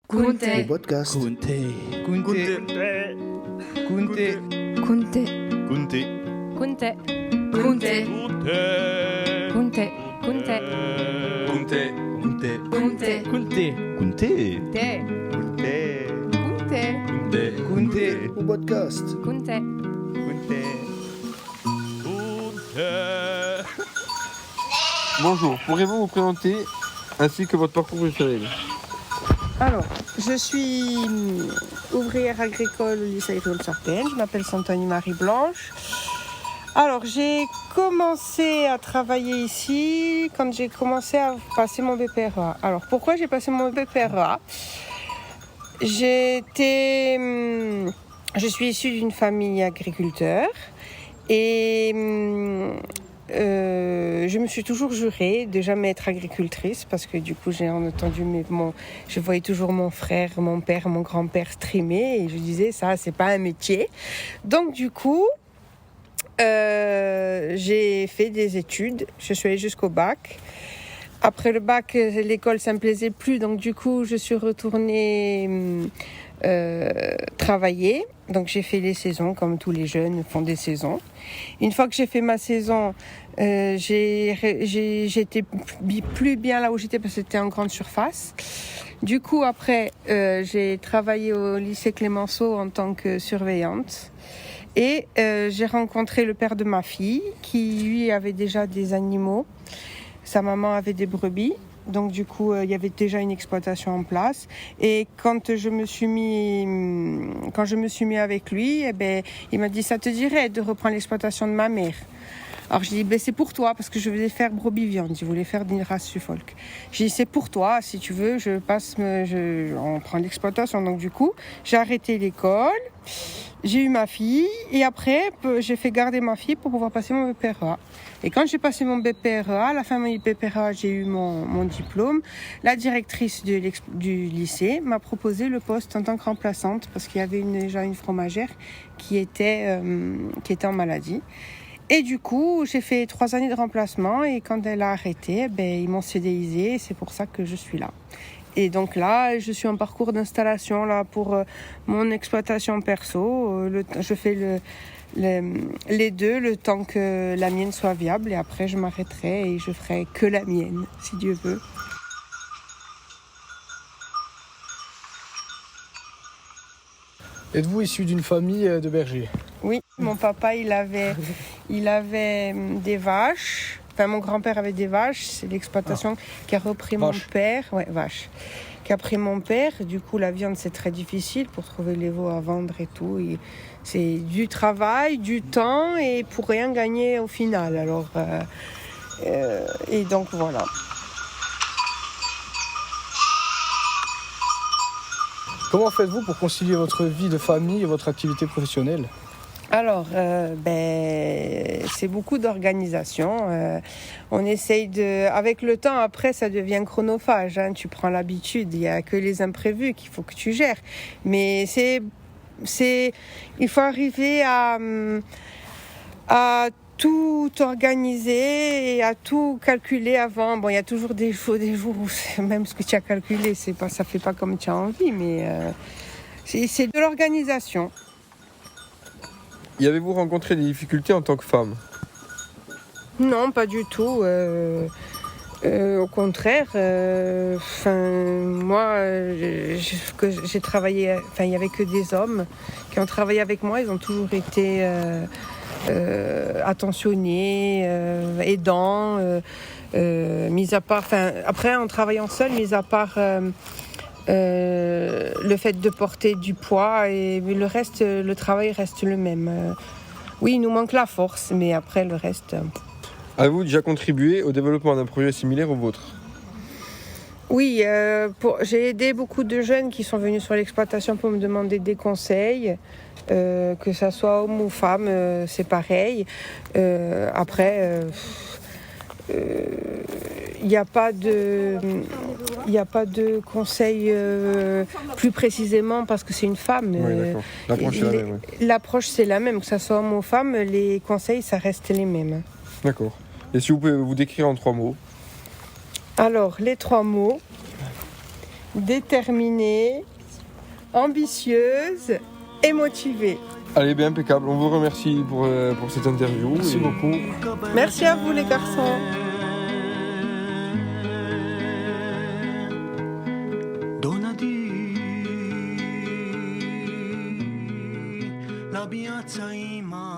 Kunte. Podcast. Kunte. Kunte. Kunte. Kunte. Kunte. Kunte. Kunte. Kunte. Kunte. Kunte. Kunte. Kunte. Kunte. Kunte. Kunte. Kunte. Au podcast. Kunte. Bonjour, pourriez-vous vous présenter ainsi que votre parcours professionnel? Alors, je suis ouvrière agricole au lycée Rion-Sartène. Je m'appelle Santoni Marie-Blanche. Alors, j'ai commencé à travailler ici quand j'ai commencé à passer mon BPREA. Alors, pourquoi j'ai passé mon BPREA? Je suis issue d'une famille agriculteur et je me suis toujours jurée de jamais être agricultrice parce que du coup j'ai entendu je voyais toujours mon frère, mon père, mon grand-père streamer et je disais ça c'est pas un métier. Donc du coup j'ai fait des études, je suis allée jusqu'au bac. Après le bac, l'école ça me plaisait plus, donc du coup je suis retournée travailler. Donc j'ai fait les saisons comme tous les jeunes font des saisons. Une fois que j'ai fait ma saison, j'étais plus bien là où j'étais parce que c'était en grande surface. Du coup après j'ai travaillé au lycée Clémenceau en tant que surveillante. Et j'ai rencontré le père de ma fille qui lui avait déjà des animaux. Sa maman avait des brebis. Donc du coup, il y avait déjà une exploitation en place. Et quand je me suis mis avec lui, il m'a dit ça te dirait de reprendre l'exploitation de ma mère. Alors je dis c'est pour toi parce que je voulais faire brebis viande, je voulais faire d'une race Suffolk. J'ai dit c'est pour toi, si tu veux, on prend l'exploitation. Donc du coup, j'ai arrêté l'école. J'ai eu ma fille et après j'ai fait garder ma fille pour pouvoir passer mon BPREA. Et quand j'ai passé mon BPREA, à la fin de mon BPREA, j'ai eu mon diplôme. La directrice du lycée m'a proposé le poste en tant que remplaçante parce qu'il y avait déjà une fromagère qui était en maladie. Et du coup, j'ai fait 3 années de remplacement et quand elle a arrêté, ils m'ont CDIsé et c'est pour ça que je suis là. Et donc là, je suis en parcours d'installation là pour mon exploitation perso. Je fais les deux, le temps que la mienne soit viable. Et après, je m'arrêterai et je ferai que la mienne, si Dieu veut. Êtes-vous issu d'une famille de bergers? Oui, mon papa, il avait des vaches. Enfin, mon grand-père avait des vaches. C'est l'exploitation qui a repris mon père. Ouais, vache. Qui a pris mon père. Du coup, la viande, c'est très difficile pour trouver les veaux à vendre et tout. Et c'est du travail, du temps et pour rien gagner au final. Alors, et donc, voilà. Comment faites-vous pour concilier votre vie de famille et votre activité professionnelle? Alors, c'est beaucoup d'organisation. On essaye avec le temps, après, ça devient chronophage. Hein, tu prends l'habitude. Il n'y a que les imprévus qu'il faut que tu gères. Mais il faut arriver à tout organiser et à tout calculer avant. Bon, il y a toujours des jours où même ce que tu as calculé, ça fait pas comme tu as envie, mais c'est de l'organisation. Y avez-vous rencontré des difficultés en tant que femme? Non, pas du tout. Au contraire, moi, j'ai travaillé. Enfin, il y avait que des hommes qui ont travaillé avec moi. Ils ont toujours été attentionnés, aidants. Mis à part. Enfin, après, en travaillant seul, mis à part. Le fait de porter du poids et le reste, le travail reste le même. Oui, il nous manque la force, mais après le reste. Avez-vous déjà contribué au développement d'un projet similaire au vôtre? Oui, j'ai aidé beaucoup de jeunes qui sont venus sur l'exploitation pour me demander des conseils, que ça soit homme ou femme, c'est pareil. Après. Il n'y a pas de conseil plus précisément parce que c'est une femme. Oui, d'accord. L'approche est la même. Oui. L'approche c'est la même, que ce soit homme ou femme, les conseils ça reste les mêmes. D'accord. Et si vous pouvez vous décrire en 3 mots? Alors, les 3 mots, déterminée, ambitieuse et motivée. Allez, bien impeccable. On vous remercie pour cette interview. Merci beaucoup. Merci à vous les garçons. La piazza in mano